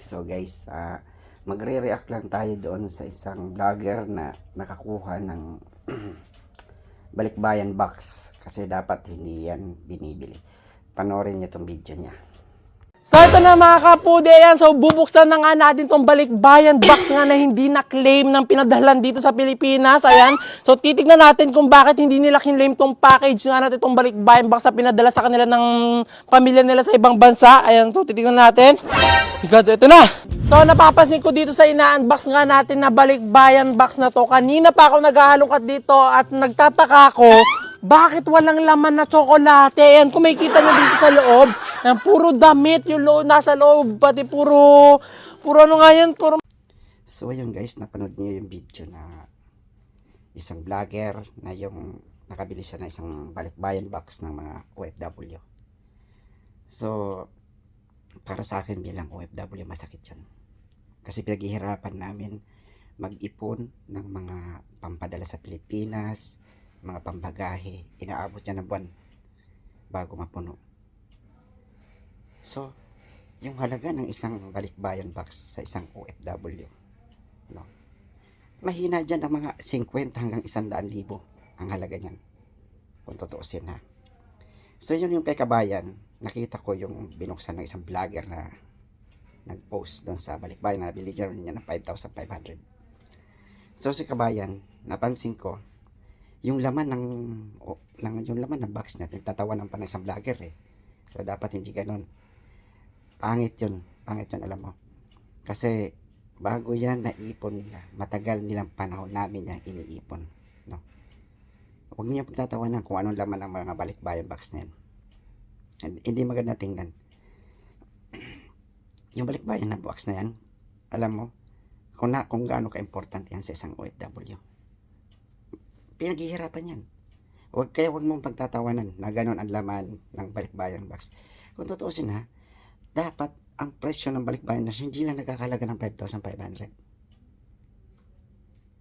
So guys, magre-react lang tayo doon sa isang vlogger na nakakuha ng balikbayan box kasi dapat hindi yan binibili. Panoorin niyo tong video niya. So ito na mga kapude, yan. So bubuksan na nga natin tong balikbayan box nga na hindi na-claim ng pinadalhan dito sa Pilipinas. Ayan. So titignan natin kung bakit hindi nila kinlaim tong package nga natin tong balikbayan box na pinadala sa kanila ng pamilya nila sa ibang bansa. Ayan. So titignan natin. So ito na. So napapansin ko dito sa ina-unbox nga natin na balikbayan box na to. Kanina pa ako naghahalongkat dito at nagtataka ako bakit walang laman na tsokolate. Ayan, kung makikita nyo dito sa loob, ayan, puro damit yung nasa loob, pati puro ano nga yan, puro... So ayun guys, napanood niyo yung video na isang vlogger na yung nakabili siya ng isang balikbayan box ng mga OFW. So para sa akin bilang OFW, masakit yan. Kasi pinaghihirapan namin mag-ipon ng mga pampadala sa Pilipinas, mga pambagahe. Inaabot yan ng buwan bago mapuno. So, yung halaga ng isang balikbayan box sa isang OFW, no? Mahina dyan ang mga 50 hanggang 100,000 ang halaga niyan. Kung tutuusin ha. So, yun yung kay Kabayan. Nakita ko yung binuksan ng isang vlogger na nag-post doon sa balikbayan na binigyan niya ng 5,500. So, si Kabayan, napansin ko, yung laman yung laman ng box niya, pinagtatawanan pa ng isang vlogger eh. So, dapat hindi ganun. Pangit yun, alam mo. Kasi, bago yan naipon nila, matagal nilang panahon namin yan iniipon. No? Huwag niyo pagtatawanan kung anong laman ng mga balikbayan box na yan. And, hindi maganda tingnan. Yung balikbayan na box na yan, alam mo, kung gaano ka-important yan sa isang OFW. Pinaghihirapan yan. Huwag mong pagtatawanan na gano'n ang laman ng balikbayan box. Kung tutuusin ha, dapat ang presyo ng balikbayan box hindi na nagkakalaga ng 5,500.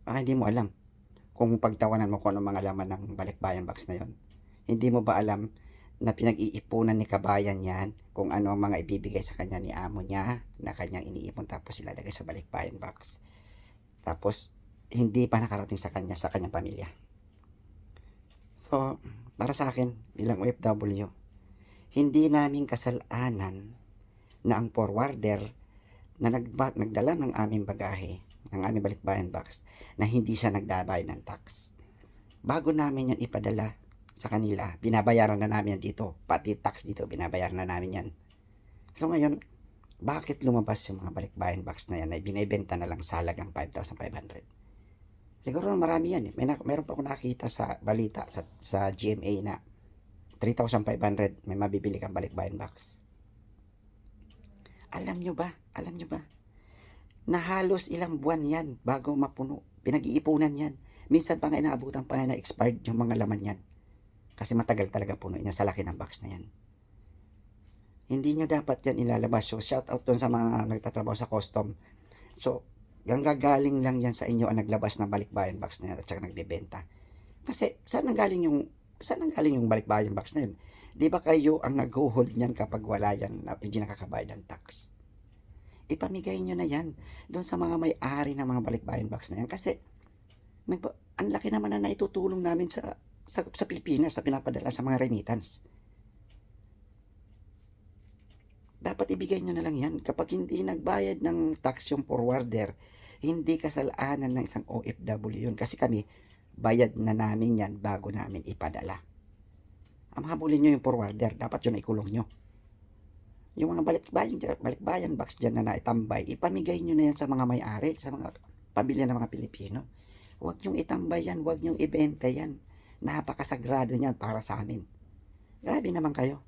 Baka hindi mo alam kung pagtawanan mo kung ano mga laman ng balikbayan box na yon. Hindi mo ba alam na pinag-iipunan ni Kabayan yan kung ano ang mga ibibigay sa kanya ni amo niya na kanyang iniipon tapos ilalagay sa balikbayan box. Tapos hindi pa nakarating sa kanyang pamilya. So, para sa akin, bilang OFW, hindi namin kasalanan na ang forwarder na nagdala ng aming bagahe, ng aming balikbayan box, na hindi siya nagdabayad ng tax. Bago namin yan ipadala sa kanila, binabayaran na namin yan dito. Pati tax dito, binabayaran na namin yan. So ngayon, bakit lumabas yung mga balikbayan box na yan ay binibenta na lang sa halagang 5,500? Siguro marami yan. Meron pa ako nakita sa balita sa GMA na 3,500 may mabibili kang balikbayan box. Alam nyo ba na halos ilang buwan yan bago mapuno? Pinag-iipunan yan. Minsan pa nga inaabutan pa nga na expired yung mga laman yan. Kasi matagal talaga puno niya sa laki ng box na yan. Hindi nyo dapat yan ilalabas. So shout out dun sa mga nagtatrabaho sa custom. So gagaling lang yan sa inyo ang naglabas ng balikbayan box na yan at saka nagbebenta. Kasi saan nanggaling yung balikbayan box na yun? Di ba kayo ang nag-hold niyan kapag wala yan, hindi nakakabayad ng tax? Ipamigay nyo na yan doon sa mga may-ari ng mga balikbayan box na yan. Kasi ang laki naman na naitutulong namin sa Pilipinas sa pinapadala sa mga remittance. Dapat ibigay nyo na lang yan. Kapag hindi nagbayad ng tax yung forwarder, hindi kasalanan ng isang OFW yun. Kasi kami, bayad na namin yan bago namin ipadala. Ang habulin nyo yung forwarder, dapat yun ay ikulong nyo. Yung mga balikbayan box dyan na naitambay, ipamigay nyo na yan sa mga may-ari, sa mga pamilya ng mga Pilipino. Huwag nyong itambay yan, huwag nyong ibenta yan. Napakasagrado niyan para sa amin. Grabe naman kayo.